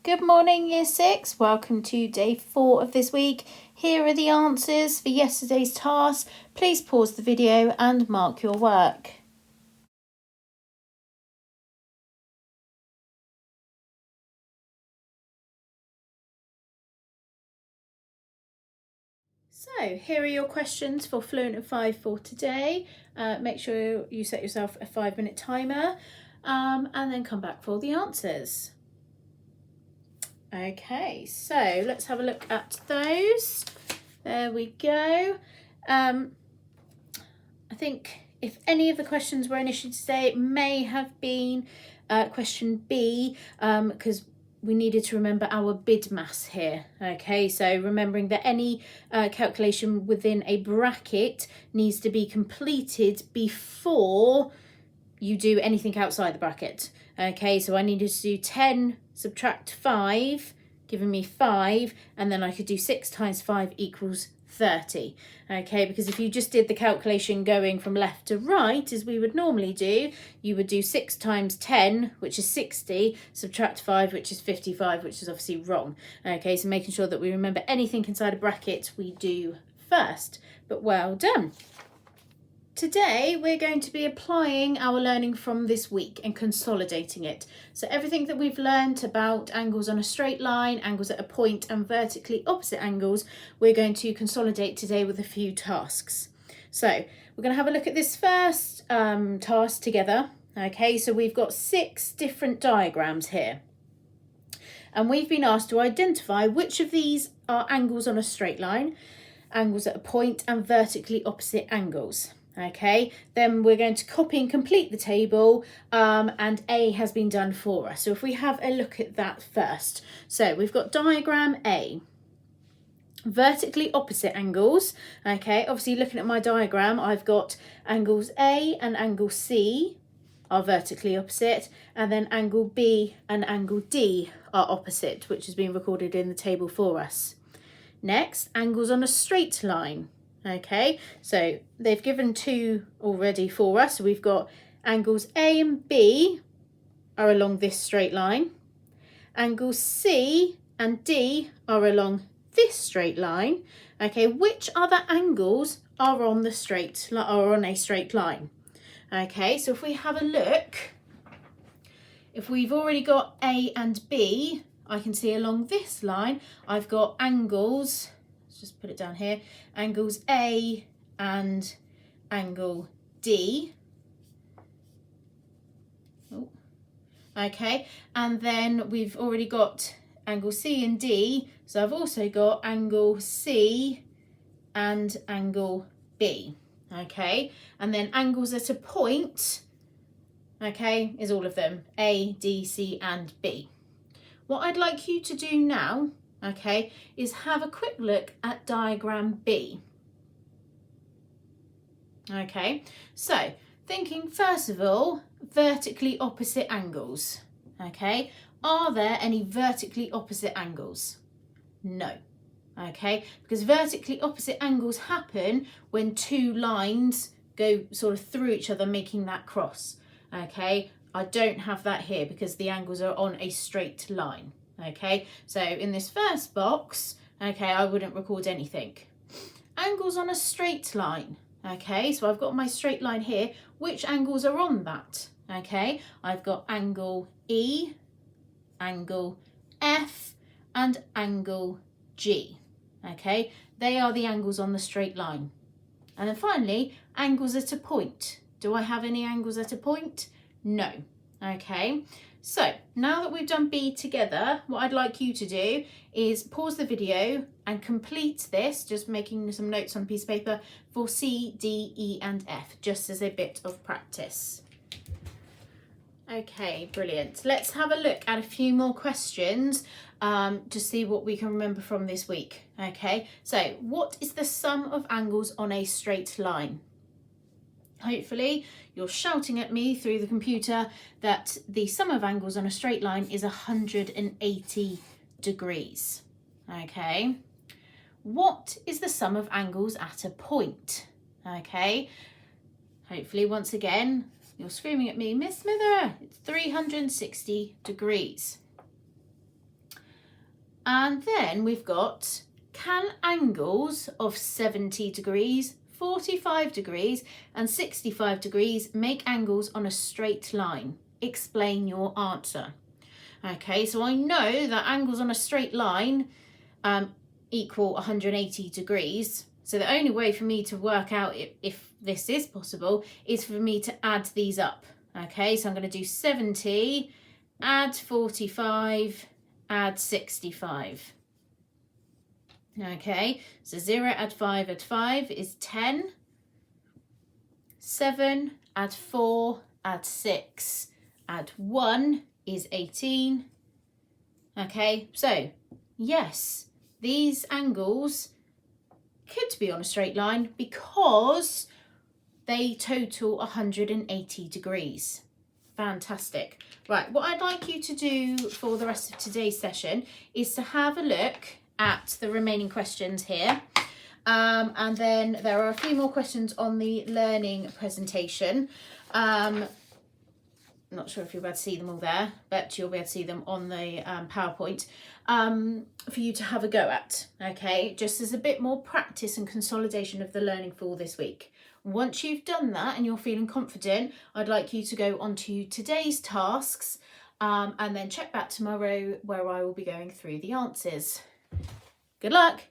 Good morning, Year 6. Welcome to day 4 of this week. Here are the answers for yesterday's tasks. Please pause the video and mark your work. So here are your questions for Fluent of 5 for today. Make sure you set yourself a 5-minute timer and then come back for the answers. Okay, so let's have a look at those. There we go. I think if any of the questions were an issue today, it may have been question B, because we needed to remember our bid mass here. Okay, so remembering that any calculation within a bracket needs to be completed before you do anything outside the bracket. Okay, so I needed to do 10 subtract 5, giving me 5, and then I could do 6 times 5 equals 30. Okay, because if you just did the calculation going from left to right, as we would normally do, you would do 6 times 10, which is 60, subtract 5, which is 55, which is obviously wrong. Okay, so making sure that we remember anything inside a bracket we do first. But well done. Today we're going to be applying our learning from this week and consolidating it. So everything that we've learned about angles on a straight line, angles at a point and vertically opposite angles, we're going to consolidate today with a few tasks. So we're going to have a look at this first task together. Okay, so we've got 6 different diagrams here. And we've been asked to identify which of these are angles on a straight line, angles at a point and vertically opposite angles. Okay, then we're going to copy and complete the table, and A has been done for us. So if we have a look at that first. So we've got diagram A, vertically opposite angles. Okay, obviously looking at my diagram, I've got angles A and angle C are vertically opposite, and then angle B and angle D are opposite, which has been recorded in the table for us. Next, angles on a straight line. Okay, so they've given 2 already for us. So we've got angles A and B are along this straight line. Angles C and D are along this straight line. Okay, which other angles are on a straight line? Okay, so if we have a look, if we've already got A and B, I can see along this line, I've got angles, let's just put it down here, angles A and angle D. Oh. Okay, and then we've already got angle C and D, so I've also got angle C and angle B. Okay, and then angles at a point, okay, is all of them, A, D, C and B. What I'd like you to do now, okay, is have a quick look at diagram B. Okay, so thinking first of all, vertically opposite angles. Okay, are there any vertically opposite angles? No. Okay, because vertically opposite angles happen when 2 lines go sort of through each other, making that cross. Okay, I don't have that here because the angles are on a straight line. Okay, so in this first box, okay, I wouldn't record anything. Angles on a straight line. Okay, so I've got my straight line here. Which angles are on that? Okay, I've got angle E, angle F and angle G. Okay, they are the angles on the straight line. And then finally, angles at a point. Do I have any angles at a point? No. Okay, so now that we've done B together, what I'd like you to do is pause the video and complete this, just making some notes on a piece of paper for C, D, E and F, just as a bit of practice. Okay, brilliant. Let's have a look at a few more questions to see what we can remember from this week. Okay, so what is the sum of angles on a straight line? Hopefully you're shouting at me through the computer that the sum of angles on a straight line is 180 degrees. Okay, what is the sum of angles at a point? Okay, hopefully once again you're screaming at me, Miss Smither, it's 360 degrees. And then we've got, can angles of 70 degrees, 45 degrees and 65 degrees make angles on a straight line? Explain your answer. Okay, so I know that angles on a straight line equal 180 degrees. So the only way for me to work out if this is possible is for me to add these up. Okay, so I'm going to do 70, add 45, add 65. Okay, so 0 add 5 is 10. 7 add 4 add 6 add 1 is 18. Okay, so yes, these angles could be on a straight line because they total 180 degrees. Fantastic. Right, what I'd like you to do for the rest of today's session is to have a look at the remaining questions here. And then there are a few more questions on the learning presentation. I'm not sure if you'll be able to see them all there, but you'll be able to see them on the PowerPoint for you to have a go at, okay? Just as a bit more practice and consolidation of the learning for this week. Once you've done that and you're feeling confident, I'd like you to go on to today's tasks and then check back tomorrow where I will be going through the answers. Good luck!